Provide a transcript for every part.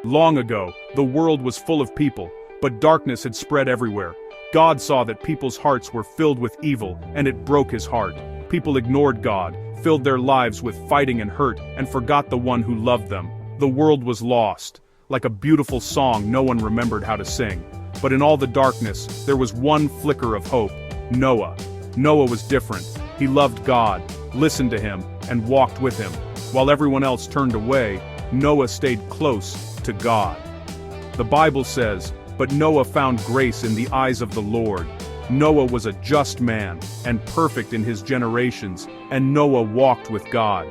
Long ago, the world was full of people, but darkness had spread everywhere. God saw that people's hearts were filled with evil, and it broke his heart. People ignored God, filled their lives with fighting and hurt, and forgot the one who loved them. The world was lost, like a beautiful song no one remembered how to sing. But in all the darkness, there was one flicker of hope: Noah. Noah was different. He loved God, listened to him, and walked with him. While everyone else turned away, Noah stayed close to God. The Bible says, "But Noah found grace in the eyes of the Lord." Noah was a just man, and perfect in his generations, and Noah walked with God.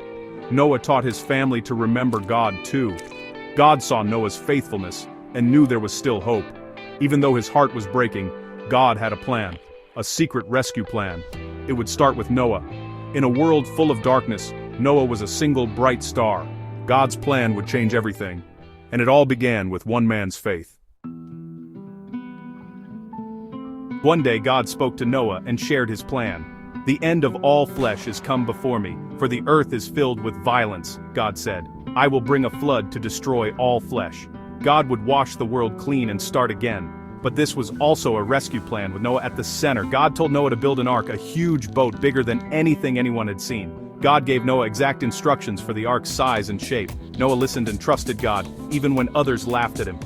Noah taught his family to remember God too. God saw Noah's faithfulness, and knew there was still hope. Even though his heart was breaking, God had a plan, a secret rescue plan. It would start with Noah. In a world full of darkness, Noah was a single bright star. God's plan would change everything. And it all began with one man's faith. One day God spoke to Noah and shared his plan. "The end of all flesh is come before me, for the earth is filled with violence," God said. "I will bring a flood to destroy all flesh." God would wash the world clean and start again. But this was also a rescue plan with Noah at the center. God told Noah to build an ark, a huge boat bigger than anything anyone had seen. God gave Noah exact instructions for the ark's size and shape. Noah listened and trusted God, even when others laughed at him.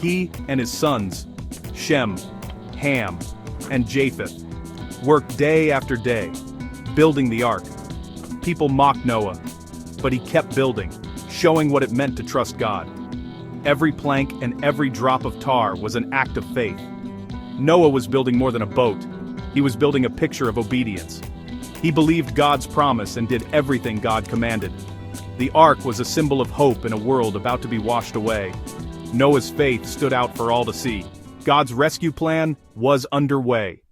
He and his sons, Shem, Ham, and Japheth, worked day after day, building the ark. People mocked Noah, but he kept building, showing what it meant to trust God. Every plank and every drop of tar was an act of faith. Noah was building more than a boat. He was building a picture of obedience. He believed God's promise and did everything God commanded. The ark was a symbol of hope in a world about to be washed away. Noah's faith stood out for all to see. God's rescue plan was underway.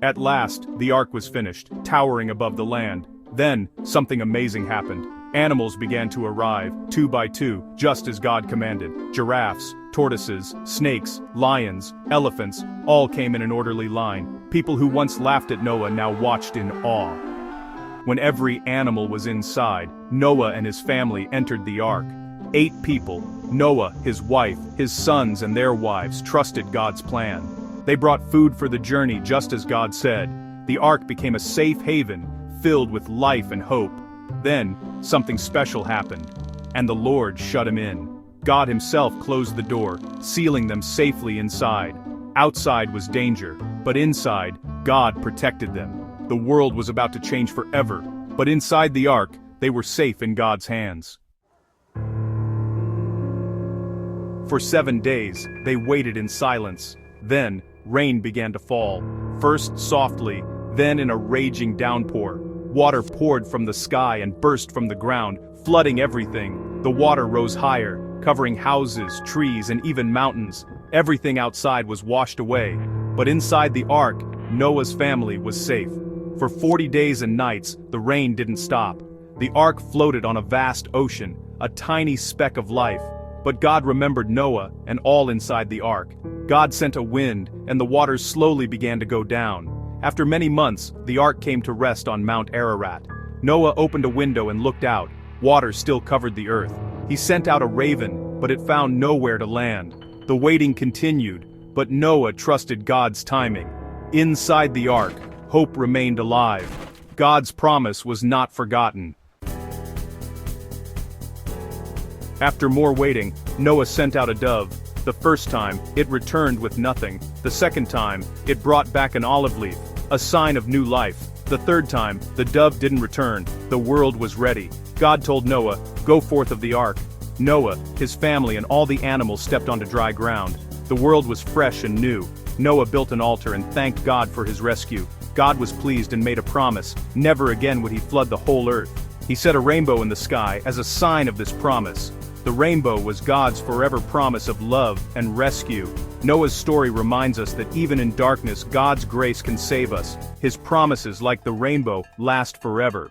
At last, the ark was finished, towering above the land. Then, something amazing happened. Animals began to arrive, 2 by 2, just as God commanded. Giraffes, tortoises, snakes, lions, elephants, all came in an orderly line. People who once laughed at Noah now watched in awe. When every animal was inside, Noah and his family entered the ark. 8 people, Noah, his wife, his sons and their wives, trusted God's plan. They brought food for the journey just as God said. The ark became a safe haven, filled with life and hope. Then, something special happened, and the Lord shut him in. God himself closed the door, sealing them safely inside. Outside was danger, but inside, God protected them. The world was about to change forever, but inside the ark, they were safe in God's hands. For 7 days, they waited in silence. Then, rain began to fall, first softly, then in a raging downpour. Water poured from the sky and burst from the ground, flooding everything. The water rose higher, covering houses, trees, and even mountains. Everything outside was washed away, but inside the ark, Noah's family was safe. For 40 days and nights, the rain didn't stop. The ark floated on a vast ocean, a tiny speck of life. But God remembered Noah and all inside the ark. God sent a wind, and the waters slowly began to go down. After many months, the ark came to rest on Mount Ararat. Noah opened a window and looked out. Water still covered the earth. He sent out a raven, but it found nowhere to land. The waiting continued, but Noah trusted God's timing. Inside the ark, hope remained alive. God's promise was not forgotten. After more waiting, Noah sent out a dove. The first time, it returned with nothing. The second time, it brought back an olive leaf, a sign of new life. The third time, the dove didn't return. The world was ready. God told Noah, "Go forth of the ark." Noah, his family and all the animals stepped onto dry ground. The world was fresh and new. Noah built an altar and thanked God for his rescue. God was pleased and made a promise. Never again would he flood the whole earth. He set a rainbow in the sky as a sign of this promise. The rainbow was God's forever promise of love and rescue. Noah's story reminds us that even in darkness, God's grace can save us. His promises, like the rainbow, last forever.